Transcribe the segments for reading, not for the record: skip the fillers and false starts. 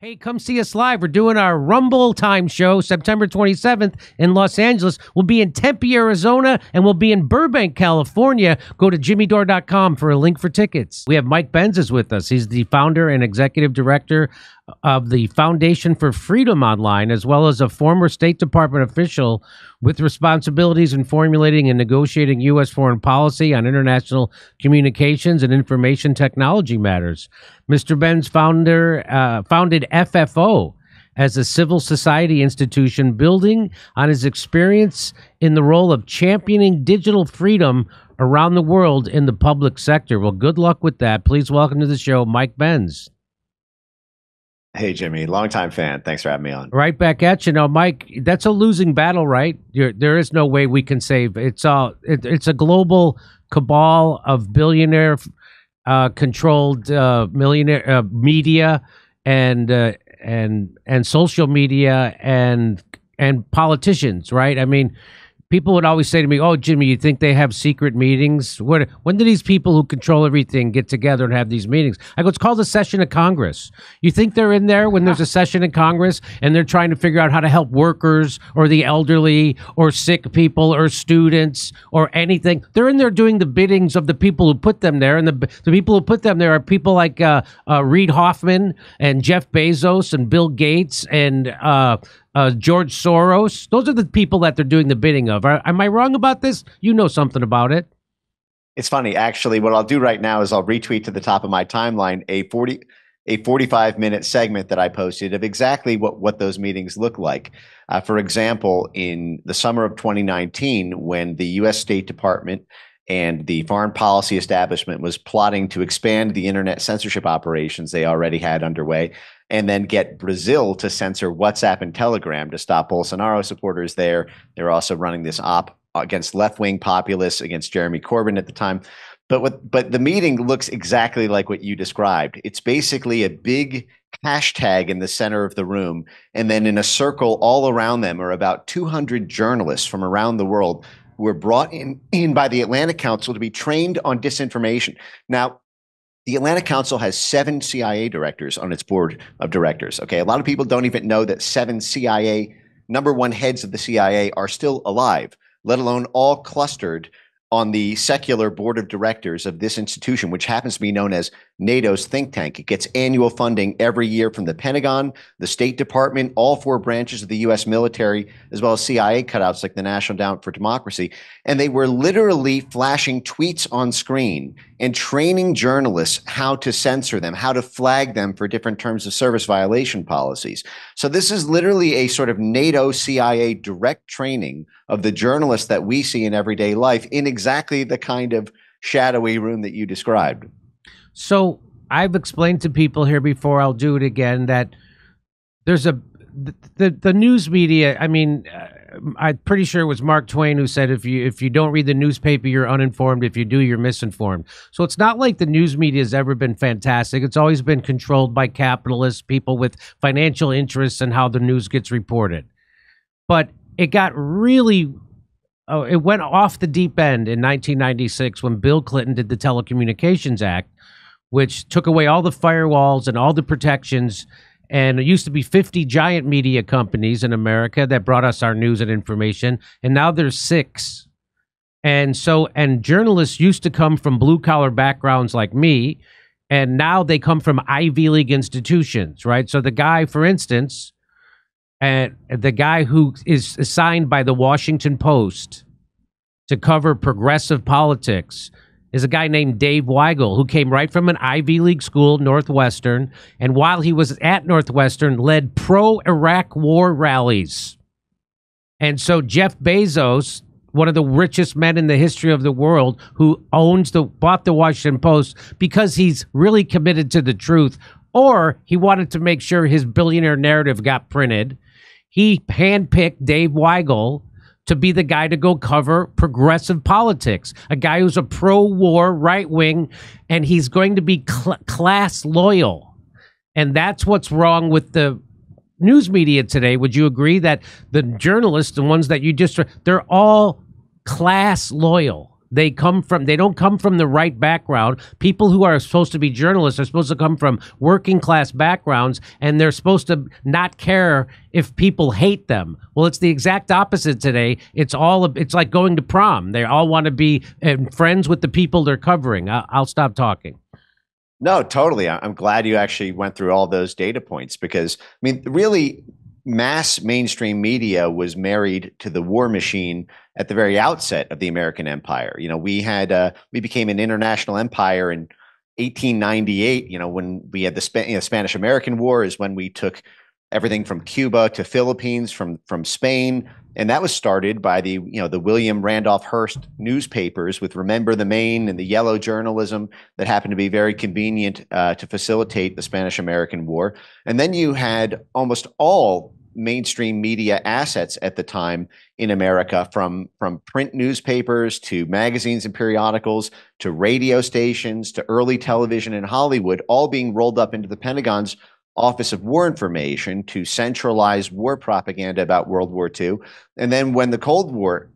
Hey, come see us live. We're doing our Rumble Time show September 27th in Los Angeles. We'll be in Tempe, Arizona, and we'll be in Burbank, California. Go to jimmydore.com for a link for tickets. We have Mike Benz is with us. He's the founder and executive director of the Foundation for Freedom Online, as well as a former State Department official with responsibilities in formulating and negotiating U.S. foreign policy on international communications and information technology matters. Mr. Benz founded FFO as a civil society institution, building on his experience in the role of championing digital freedom around the world in the public sector. Well, good luck with that. Please welcome to the show, Mike Benz. Hey, Jimmy, longtime fan. Thanks for having me on. Right back at you. Now, Mike, that's a losing battle, right? There is no way we can save. It's a global cabal of billionaire controlled millionaire media and social media and politicians, right? I mean, people would always say to me, "Oh, Jimmy, you think they have secret meetings? When do these people who control everything get together and have these meetings?" I go, "It's called a session of Congress." You think they're in there when there's a session in Congress and they're trying to figure out how to help workers or the elderly or sick people or students or anything? They're in there doing the biddings of the people who put them there, and the people who put them there are people like Reid Hoffman and Jeff Bezos and Bill Gates and George Soros. Those are the people that they're doing the bidding of. Am I wrong about this? You know something about it. It's funny, actually. What I'll do right now is I'll retweet to the top of my timeline a 45-minute segment that I posted of exactly what those meetings look like. For example, in the summer of 2019, when the U.S. State Department and the foreign policy establishment was plotting to expand the internet censorship operations they already had underway, and then get Brazil to censor WhatsApp and Telegram to stop Bolsonaro supporters there. They're also running this op against left-wing populists, against Jeremy Corbyn at the time. But the meeting looks exactly like what you described. It's basically a big hashtag in the center of the room, and then in a circle all around them are about 200 journalists from around the world who were brought in by the Atlantic Council to be trained on disinformation. Now, the Atlantic Council has 7 CIA directors on its board of directors. Okay, a lot of people don't even know that 7 CIA #1 heads of the CIA are still alive, let alone all clustered on the secular board of directors of this institution, which happens to be known as NATO's think tank. It gets annual funding every year from the Pentagon, the State Department, all 4 branches of the U.S. military, as well as CIA cutouts like the National Endowment for Democracy. And they were literally flashing tweets on screen and training journalists how to censor them, how to flag them for different terms of service violation policies. So this is literally a sort of NATO CIA direct training of the journalists that we see in everyday life in exactly the kind of shadowy room that you described. So I've explained to people here before, I'll do it again, that there's the news media. I mean, I'm pretty sure it was Mark Twain who said, if you don't read the newspaper, you're uninformed. If you do, you're misinformed. So it's not like the news media has ever been fantastic. It's always been controlled by capitalists, people with financial interests in how the news gets reported. But it got really, it went off the deep end in 1996 when Bill Clinton did the Telecommunications Act, which took away all the firewalls and all the protections. And it used to be 50 giant media companies in America that brought us our news and information. And now there's 6. And journalists used to come from blue collar backgrounds like me. And now they come from Ivy League institutions, right? So the guy, for instance, and the guy who is assigned by the Washington Post to cover progressive politics is a guy named Dave Weigel, who came right from an Ivy League school, Northwestern, and while he was at Northwestern, led pro-Iraq war rallies. And so Jeff Bezos, one of the richest men in the history of the world, who bought the Washington Post because he's really committed to the truth, or he wanted to make sure his billionaire narrative got printed, he handpicked Dave Weigel to be the guy to go cover progressive politics, a guy who's a pro-war right-wing, and he's going to be class loyal. And that's what's wrong with the news media today. Would you agree that the journalists, the ones that you just, they're all class loyal? They don't come from the right background. People who are supposed to be journalists are supposed to come from working class backgrounds, and they're supposed to not care if people hate them. Well, it's the exact opposite today. It's like going to prom. They all want to be friends with the people they're covering. I'll stop talking. No, totally. I'm glad you actually went through all those data points because, I mean, really, mass mainstream media was married to the war machine at the very outset of the American empire. You know, we became an international empire in 1898. You know, when we had the Spanish-American War is when we took everything from Cuba to Philippines, from Spain, and that was started by the William Randolph Hearst newspapers with Remember the Maine and the yellow journalism that happened to be very convenient to facilitate the Spanish-American War. And then you had almost all mainstream media assets at the time in America, from print newspapers to magazines and periodicals to radio stations to early television in Hollywood, all being rolled up into the Pentagon's Office of War Information to centralize war propaganda about World War II. And then when the Cold War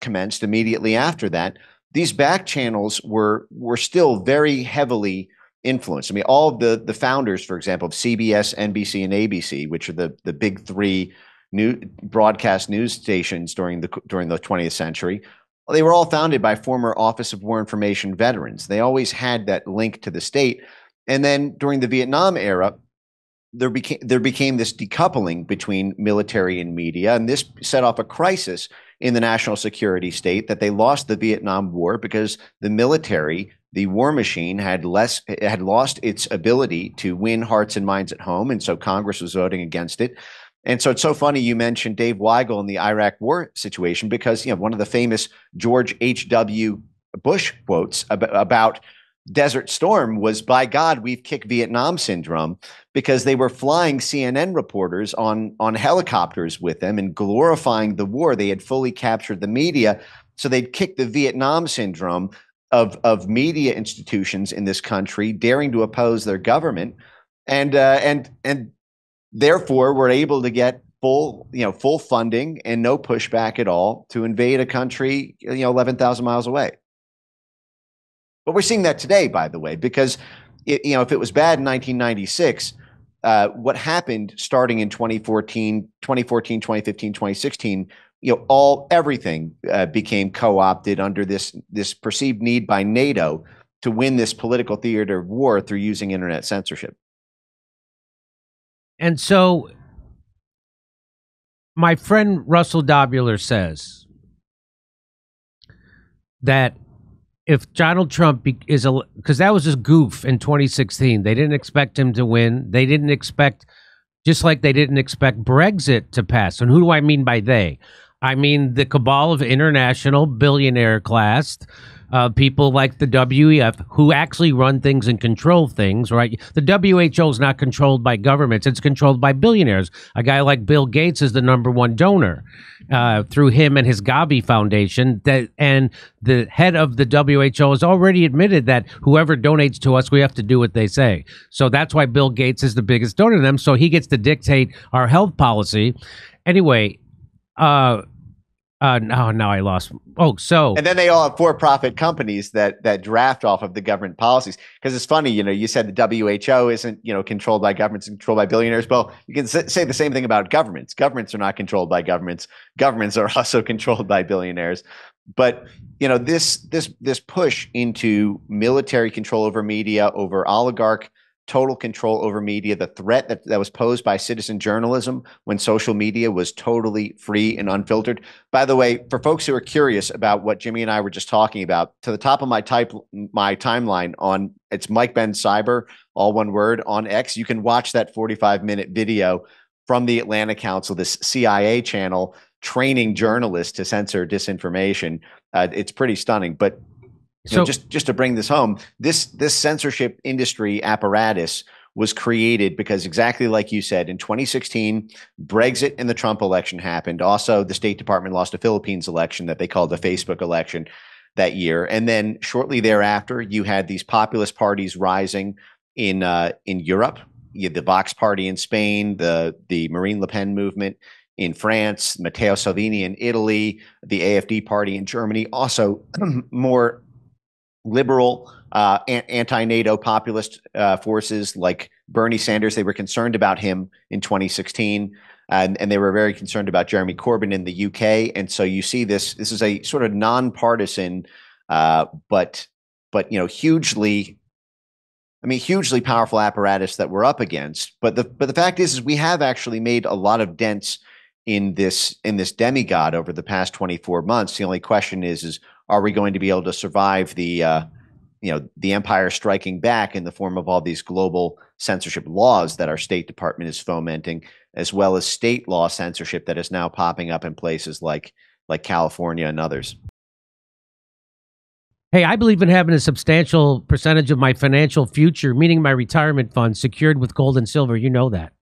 commenced immediately after that, these back channels were still very heavily influenced. I mean, all of the founders, for example, of CBS, NBC, and ABC, which are the big three new broadcast news stations during the 20th century, they were all founded by former Office of War Information veterans. They always had that link to the state. And then during the Vietnam era, there became this decoupling between military and media, and this set off a crisis in the national security state that they lost the Vietnam War because the military, the war machine, had lost its ability to win hearts and minds at home, and so Congress was voting against it. And so it's so funny you mentioned Dave Weigel and the Iraq War situation because one of the famous George H.W. Bush quotes about Desert Storm was, "By God, we've kicked Vietnam syndrome," because they were flying CNN reporters on helicopters with them and glorifying the war. They had fully captured the media, so they'd kicked the Vietnam syndrome of media institutions in this country daring to oppose their government, and therefore were able to get full funding and no pushback at all to invade a country 11,000 miles away. But we're seeing that today, by the way, because if it was bad in 1996, what happened starting in 2014, 2015, 2016, everything became co-opted under this perceived need by NATO to win this political theater of war through using internet censorship. And so my friend Russell Dobular says that if Donald Trump because that was his goof in 2016. They didn't expect him to win. They didn't expect, just like they didn't expect Brexit to pass. And who do I mean by they? I mean the cabal of international billionaire class, people like the WEF, who actually run things and control things, right? The WHO is not controlled by governments. It's controlled by billionaires. A guy like Bill Gates is the #1 donor through him and his Gavi Foundation. And the head of the WHO has already admitted that whoever donates to us, we have to do what they say. So that's why Bill Gates is the biggest donor to them. So he gets to dictate our health policy. Anyway, now I lost. And then they all have for-profit companies that draft off of the government policies. Because it's funny, you said the WHO isn't, controlled by governments, it's controlled by billionaires. Well, you can say the same thing about governments. Governments are not controlled by governments. Governments are also controlled by billionaires. But this push into military control over media, over oligarch total control over media, the threat that was posed by citizen journalism when social media was totally free and unfiltered. By the way, for folks who are curious about what Jimmy and I were just talking about, to the top of my timeline on it's Mike Ben Cyber, all one word, on X, you can watch that 45-minute video from the Atlanta Council, this CIA channel training journalists to censor disinformation. It's pretty stunning, but just to bring this home, this censorship industry apparatus was created because, exactly like you said, in 2016, Brexit and the Trump election happened. Also, the State Department lost a Philippines election that they called the Facebook election that year. And then shortly thereafter, you had these populist parties rising in Europe. You had the Vox Party in Spain, the Marine Le Pen movement in France, Matteo Salvini in Italy, the AfD party in Germany, also more liberal, anti-NATO populist forces like Bernie Sanders. They were concerned about him in 2016, and they were very concerned about Jeremy Corbyn in the UK. And so you see this is a sort of nonpartisan, but hugely powerful apparatus that we're up against. But the fact is we have actually made a lot of dents in this demigod over the past 24 months. The only question is are we going to be able to survive the empire striking back in the form of all these global censorship laws that our State Department is fomenting, as well as state law censorship that is now popping up in places like California and others. Hey, I believe in having a substantial percentage of my financial future, meaning my retirement fund, secured with gold and silver. You know that.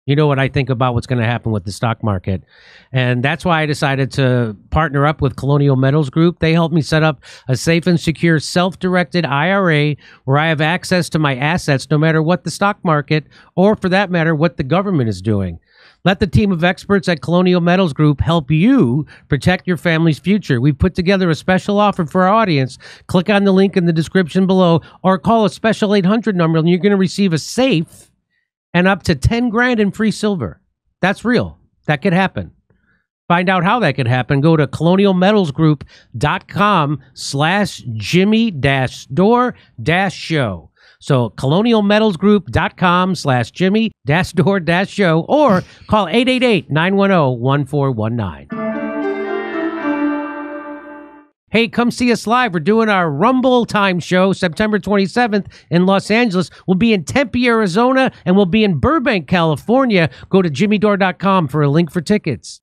You know what I think about what's going to happen with the stock market. And that's why I decided to partner up with Colonial Metals Group. They helped me set up a safe and secure self-directed IRA where I have access to my assets no matter what the stock market, or for that matter, what the government is doing. Let the team of experts at Colonial Metals Group help you protect your family's future. We've put together a special offer for our audience. Click on the link in the description below or call a special 800 number and you're going to receive a safe and up to 10 grand in free silver. That's real. That could happen. Find out how that could happen. Go to colonialmetalsgroup.com/Jimmy-Dore-show. So colonialmetalsgroup.com/Jimmy-Dore-show or call 888-910-1419. Hey, come see us live. We're doing our Rumble Time show September 27th in Los Angeles. We'll be in Tempe, Arizona, and we'll be in Burbank, California. Go to jimmydore.com for a link for tickets.